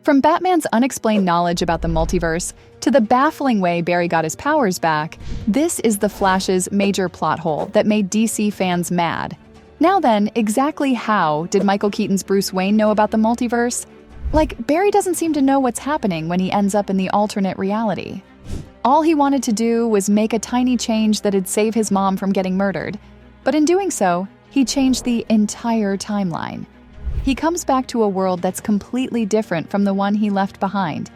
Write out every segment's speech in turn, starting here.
From Batman's unexplained knowledge about the multiverse to the baffling way Barry got his powers back, this is the Flash's major plot hole that made DC fans mad. Now then, exactly how did Michael Keaton's Bruce Wayne know about the multiverse? Like, Barry doesn't seem to know what's happening when he ends up in the alternate reality. All he wanted to do was make a tiny change that'd save his mom from getting murdered. But in doing so, he changed the entire timeline. He comes back to a world that's completely different from the one he left behind.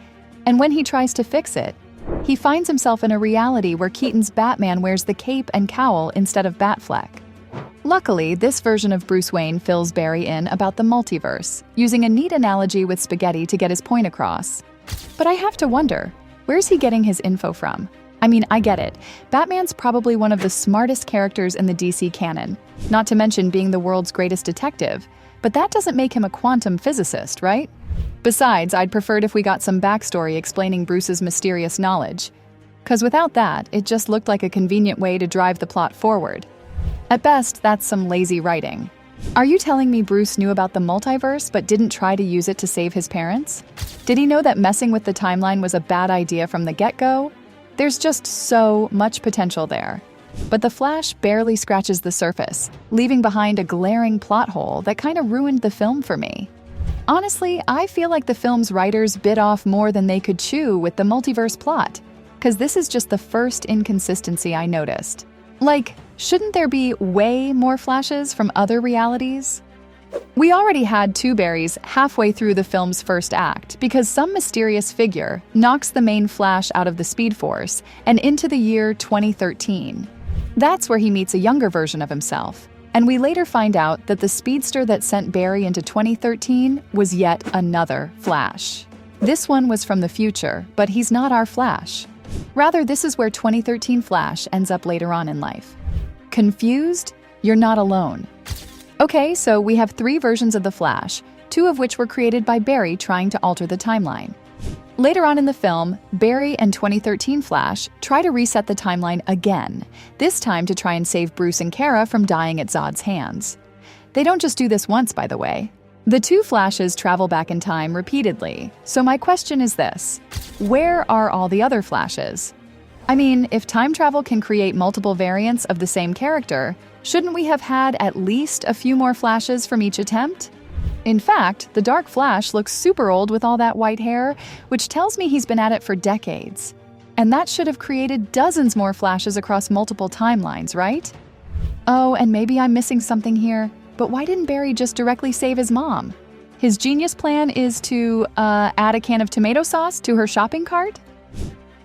And when he tries to fix it, he finds himself in a reality where Keaton's Batman wears the cape and cowl instead of Batfleck. Luckily, this version of Bruce Wayne fills Barry in about the multiverse, using a neat analogy with spaghetti to get his point across. But I have to wonder, where's he getting his info from? I mean, I get it. Batman's probably one of the smartest characters in the DC canon, not to mention being the world's greatest detective. But that doesn't make him a quantum physicist, right? Besides, I'd preferred if we got some backstory explaining Bruce's mysterious knowledge. 'Cause without that, it just looked like a convenient way to drive the plot forward. At best, that's some lazy writing. Are you telling me Bruce knew about the multiverse but didn't try to use it to save his parents? Did he know that messing with the timeline was a bad idea from the get-go? There's just so much potential there. But The Flash barely scratches the surface, leaving behind a glaring plot hole that kind of ruined the film for me. Honestly, I feel like the film's writers bit off more than they could chew with the multiverse plot, because this is just the first inconsistency I noticed. Like, shouldn't there be way more Flashes from other realities? We already had two Barrys halfway through the film's first act because some mysterious figure knocks the main Flash out of the Speed Force and into the year 2013. That's where he meets a younger version of himself, and we later find out that the speedster that sent Barry into 2013 was yet another Flash. This one was from the future, but he's not our Flash. Rather, this is where 2013 Flash ends up later on in life. Confused? You're not alone. Okay, so we have three versions of the Flash, two of which were created by Barry trying to alter the timeline. Later on in the film, Barry and 2013 Flash try to reset the timeline again, this time to try and save Bruce and Kara from dying at Zod's hands. They don't just do this once, by the way. The two Flashes travel back in time repeatedly, so my question is this: where are all the other Flashes? I mean, if time travel can create multiple variants of the same character, shouldn't we have had at least a few more Flashes from each attempt? In fact, the Dark Flash looks super old with all that white hair, which tells me he's been at it for decades. And that should have created dozens more Flashes across multiple timelines, right? Oh, and maybe I'm missing something here, but why didn't Barry just directly save his mom? His genius plan is to, add a can of tomato sauce to her shopping cart?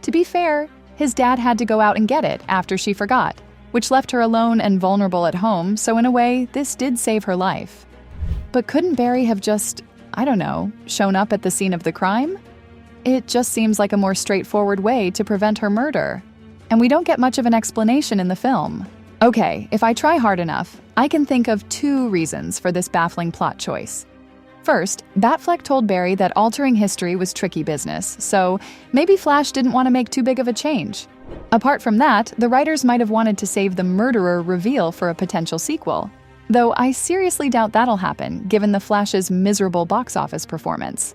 To be fair, his dad had to go out and get it after she forgot, which left her alone and vulnerable at home, so in a way, this did save her life. But couldn't Barry have just, I don't know, shown up at the scene of the crime? It just seems like a more straightforward way to prevent her murder. And we don't get much of an explanation in the film. Okay, if I try hard enough, I can think of two reasons for this baffling plot choice. First, Batfleck told Barry that altering history was tricky business, so maybe Flash didn't want to make too big of a change. Apart from that, the writers might have wanted to save the murderer reveal for a potential sequel. Though I seriously doubt that'll happen, given the Flash's miserable box office performance.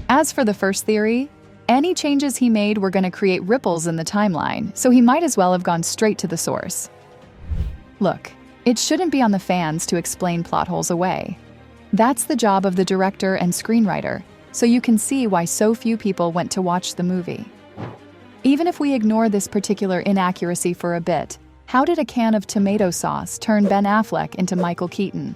As for the first theory, any changes he made were going to create ripples in the timeline, so he might as well have gone straight to the source. Look, it shouldn't be on the fans to explain plot holes away. That's the job of the director and screenwriter, so you can see why so few people went to watch the movie. Even if we ignore this particular inaccuracy for a bit, how did a can of tomato sauce turn Ben Affleck into Michael Keaton?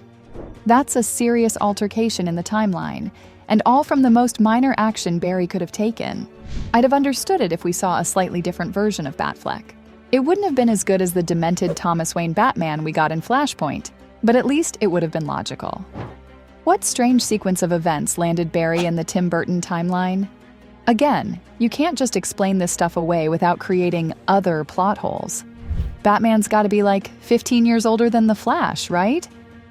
That's a serious altercation in the timeline, and all from the most minor action Barry could have taken. I'd have understood it if we saw a slightly different version of Batfleck. It wouldn't have been as good as the demented Thomas Wayne Batman we got in Flashpoint, but at least it would have been logical. What strange sequence of events landed Barry in the Tim Burton timeline? Again, you can't just explain this stuff away without creating other plot holes. Batman's gotta be like 15 years older than the Flash, right?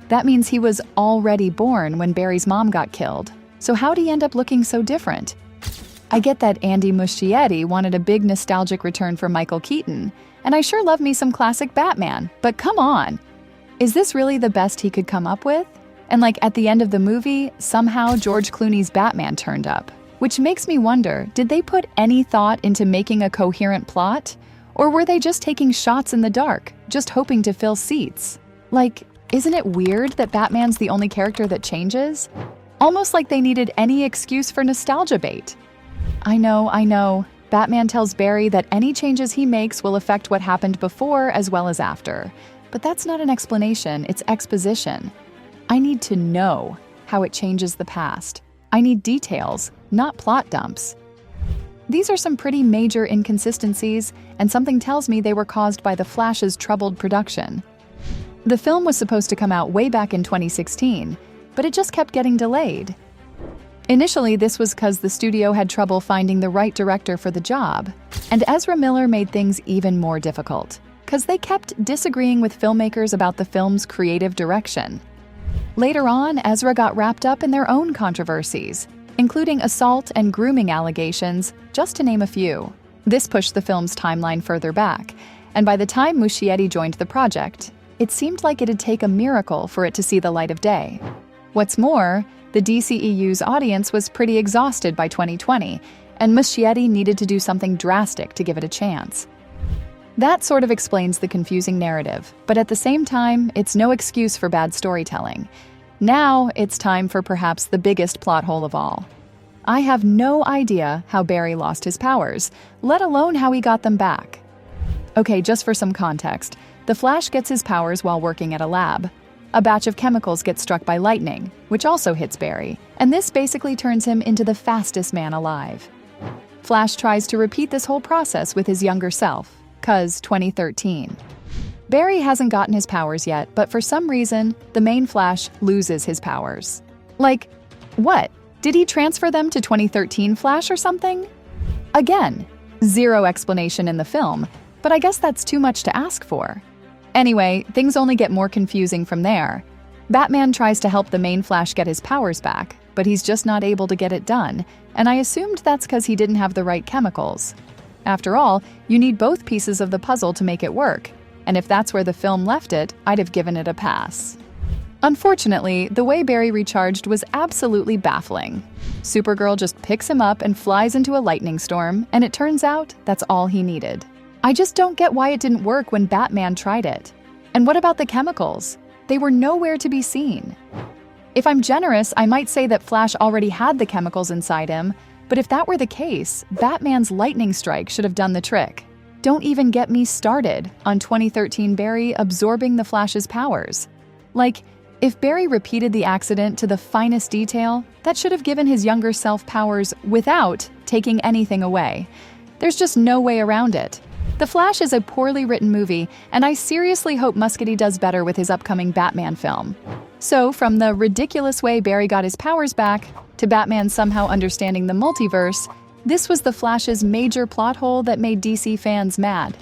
That means he was already born when Barry's mom got killed. So how'd he end up looking so different? I get that Andy Muschietti wanted a big nostalgic return for Michael Keaton, and I sure love me some classic Batman, but come on! Is this really the best he could come up with? And like at the end of the movie, somehow George Clooney's Batman turned up, Which makes me wonder, did they put any thought into making a coherent plot? Or were they just taking shots in the dark, just hoping to fill seats? Like, isn't it weird that Batman's the only character that changes? Almost like they needed any excuse for nostalgia bait. I know. Batman tells Barry that any changes he makes will affect what happened before as well as after. But that's not an explanation, it's exposition. I need to know how it changes the past. I need details, not plot dumps. These are some pretty major inconsistencies, and something tells me they were caused by The Flash's troubled production. The film was supposed to come out way back in 2016, but it just kept getting delayed. Initially, this was because the studio had trouble finding the right director for the job, and Ezra Miller made things even more difficult, because they kept disagreeing with filmmakers about the film's creative direction. Later on, Ezra got wrapped up in their own controversies, including assault and grooming allegations, just to name a few. This pushed the film's timeline further back, and by the time Muschietti joined the project, it seemed like it'd take a miracle for it to see the light of day. What's more, the DCEU's audience was pretty exhausted by 2020, and Muschietti needed to do something drastic to give it a chance. That sort of explains the confusing narrative, but at the same time, it's no excuse for bad storytelling. Now, it's time for perhaps the biggest plot hole of all. I have no idea how Barry lost his powers, let alone how he got them back. Okay, just for some context, the Flash gets his powers while working at a lab. A batch of chemicals gets struck by lightning, which also hits Barry, and this basically turns him into the fastest man alive. Flash tries to repeat this whole process with his younger self, 'cause 2013. Barry hasn't gotten his powers yet, but for some reason, the main Flash loses his powers. Like, what? Did he transfer them to 2013 Flash or something? Again, zero explanation in the film, but I guess that's too much to ask for. Anyway, things only get more confusing from there. Batman tries to help the main Flash get his powers back, but he's just not able to get it done, and I assumed that's because he didn't have the right chemicals. After all, you need both pieces of the puzzle to make it work, and if that's where the film left it, I'd have given it a pass. Unfortunately, the way Barry recharged was absolutely baffling. Supergirl just picks him up and flies into a lightning storm, and it turns out that's all he needed. I just don't get why it didn't work when Batman tried it. And what about the chemicals? They were nowhere to be seen. If I'm generous, I might say that Flash already had the chemicals inside him, but if that were the case, Batman's lightning strike should have done the trick. Don't even get me started on 2013 Barry absorbing the Flash's powers. Like, if Barry repeated the accident to the finest detail, that should have given his younger self powers without taking anything away. There's just no way around it. The Flash is a poorly written movie, and I seriously hope Muschietti does better with his upcoming Batman film. So, from the ridiculous way Barry got his powers back, to Batman somehow understanding the multiverse, this was The Flash's major plot hole that made DC fans mad.